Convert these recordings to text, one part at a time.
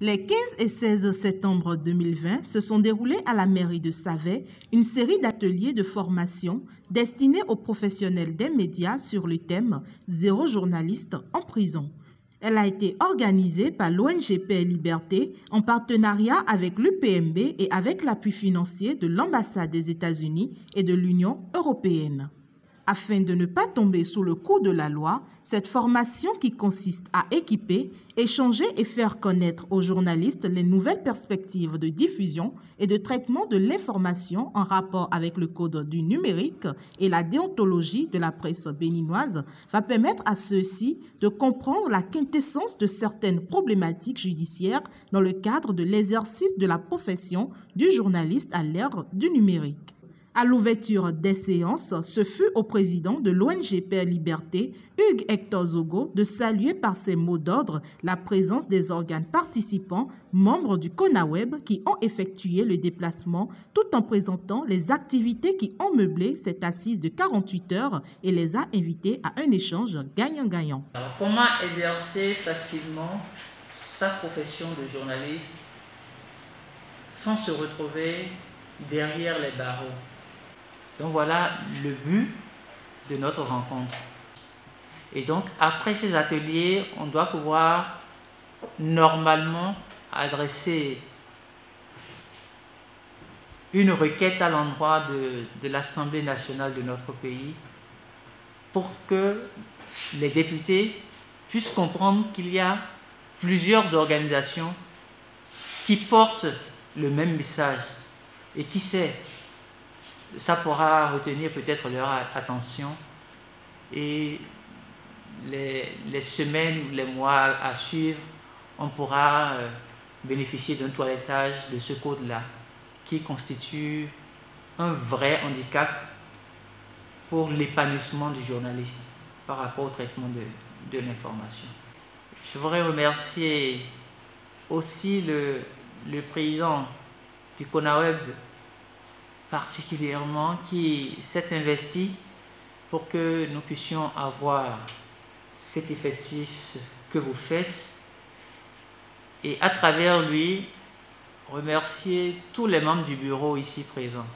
Les 15 et 16 septembre 2020 se sont déroulés à la mairie de Savet une série d'ateliers de formation destinés aux professionnels des médias sur le thème « Zéro journaliste en prison ». Elle a été organisée par l'ONG Paix et Liberté en partenariat avec l'UPMB et avec l'appui financier de l'ambassade des États-Unis et de l'Union européenne. Afin de ne pas tomber sous le coup de la loi, cette formation qui consiste à équiper, échanger et faire connaître aux journalistes les nouvelles perspectives de diffusion et de traitement de l'information en rapport avec le code du numérique et la déontologie de la presse béninoise va permettre à ceux-ci de comprendre la quintessence de certaines problématiques judiciaires dans le cadre de l'exercice de la profession du journaliste à l'ère du numérique. À l'ouverture des séances, ce fut au président de l'ONG Paix et Liberté, Hugues Hector Zogo, de saluer par ses mots d'ordre la présence des organes participants, membres du CONAWEB, qui ont effectué le déplacement tout en présentant les activités qui ont meublé cette assise de 48 heures et les a invités à un échange gagnant-gagnant. Comment exercer facilement sa profession de journaliste sans se retrouver derrière les barreaux? Donc voilà le but de notre rencontre. Et donc après ces ateliers, on doit pouvoir normalement adresser une requête à l'endroit de l'Assemblée nationale de notre pays pour que les députés puissent comprendre qu'il y a plusieurs organisations qui portent le même message. Et qui sait, ça pourra retenir peut-être leur attention et les semaines ou les mois à suivre, on pourra bénéficier d'un toilettage de ce code-là qui constitue un vrai handicap pour l'épanouissement du journaliste par rapport au traitement de l'information. Je voudrais remercier aussi le président du CONAWEB particulièrement qui s'est investi pour que nous puissions avoir cet effectif que vous faites et à travers lui remercier tous les membres du bureau ici présents.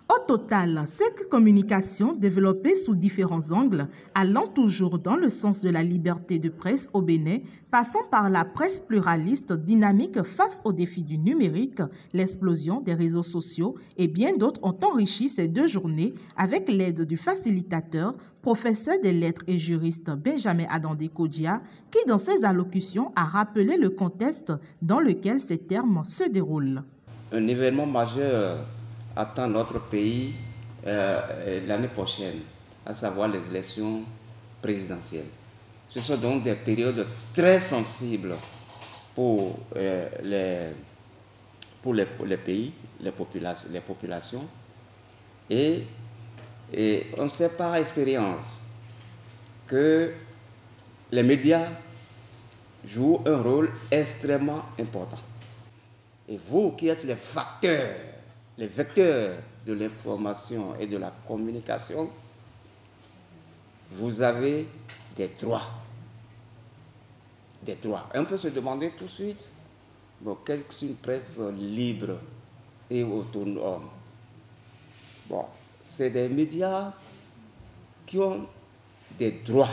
Au total, 5 communications développées sous différents angles, allant toujours dans le sens de la liberté de presse au Bénin, passant par la presse pluraliste dynamique face aux défis du numérique, l'explosion des réseaux sociaux et bien d'autres ont enrichi ces 2 journées avec l'aide du facilitateur, professeur des lettres et juriste Benjamin Adandé Kodia, qui dans ses allocutions a rappelé le contexte dans lequel ces termes se déroulent. Un événement majeur attend notre pays l'année prochaine, à savoir les élections présidentielles. Ce sont donc des périodes très sensibles pour les pays, les populations. Et on sait par expérience que les médias jouent un rôle extrêmement important. Et vous qui êtes les vecteurs de l'information et de la communication, vous avez des droits. Des droits. Et on peut se demander tout de suite, bon, qu'est-ce qu'une presse libre et autonome? Bon, c'est des médias qui ont des droits,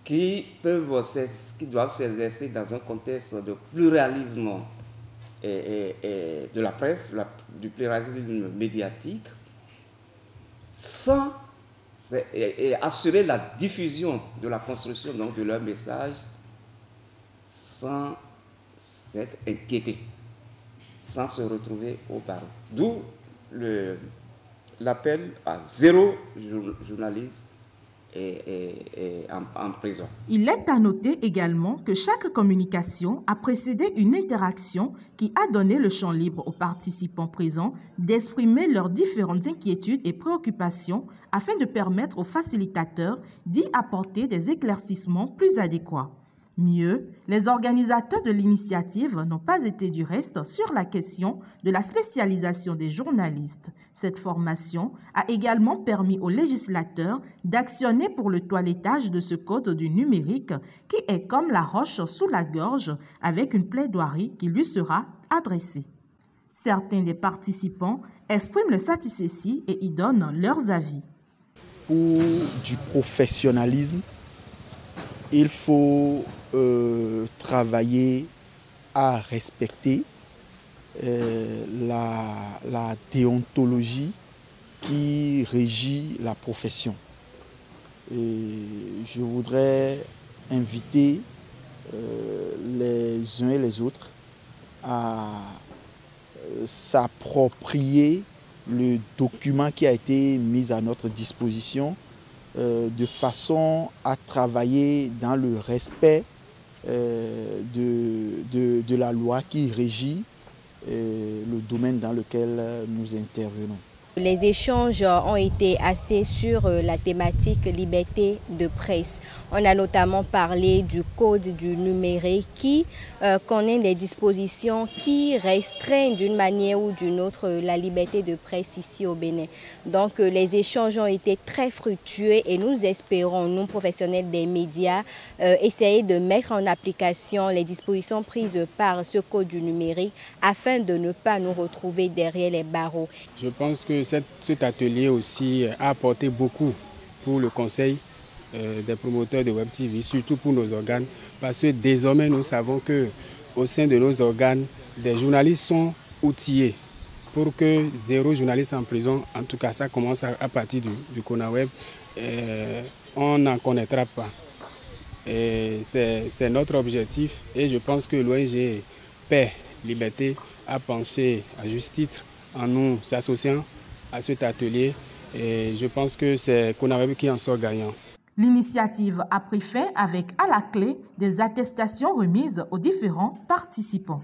qui doivent s'exercer dans un contexte de pluralisme et de la presse, du pluralisme médiatique, sans assurer la diffusion de la construction donc, de leur message sans s'être inquiété, sans se retrouver au barreau. D'où l'appel à zéro journaliste en prison. Il est à noter également que chaque communication a précédé une interaction qui a donné le champ libre aux participants présents d'exprimer leurs différentes inquiétudes et préoccupations afin de permettre aux facilitateurs d'y apporter des éclaircissements plus adéquats. Mieux, les organisateurs de l'initiative n'ont pas été du reste sur la question de la spécialisation des journalistes. Cette formation a également permis aux législateurs d'actionner pour le toilettage de ce code du numérique qui est comme la roche sous la gorge avec une plaidoirie qui lui sera adressée. Certains des participants expriment leur satisfaction et y donnent leurs avis. Pour du professionnalisme, il faut travailler à respecter la déontologie qui régit la profession. Et je voudrais inviter les uns et les autres à s'approprier le document qui a été mis à notre disposition de façon à travailler dans le respect de la loi qui régit le domaine dans lequel nous intervenons. Les échanges ont été assez sur la thématique liberté de presse. On a notamment parlé du code du numérique qui connaît des dispositions qui restreignent d'une manière ou d'une autre la liberté de presse ici au Bénin. Donc les échanges ont été très fructueux et nous espérons, nous professionnels des médias, essayer de mettre en application les dispositions prises par ce code du numérique afin de ne pas nous retrouver derrière les barreaux. Je pense que cet atelier aussi a apporté beaucoup pour le conseil des promoteurs de Web TV, surtout pour nos organes, parce que désormais nous savons qu'au sein de nos organes, des journalistes sont outillés pour que 0 journaliste en prison, en tout cas ça commence à partir du CONAWEB, on n'en connaîtra pas. C'est notre objectif et je pense que l'ONG Paix, Liberté a pensé à juste titre en nous associant à cet atelier et je pense que c'est CONAWEB qui en sort gagnant. L'initiative a pris fin avec à la clé des attestations remises aux différents participants.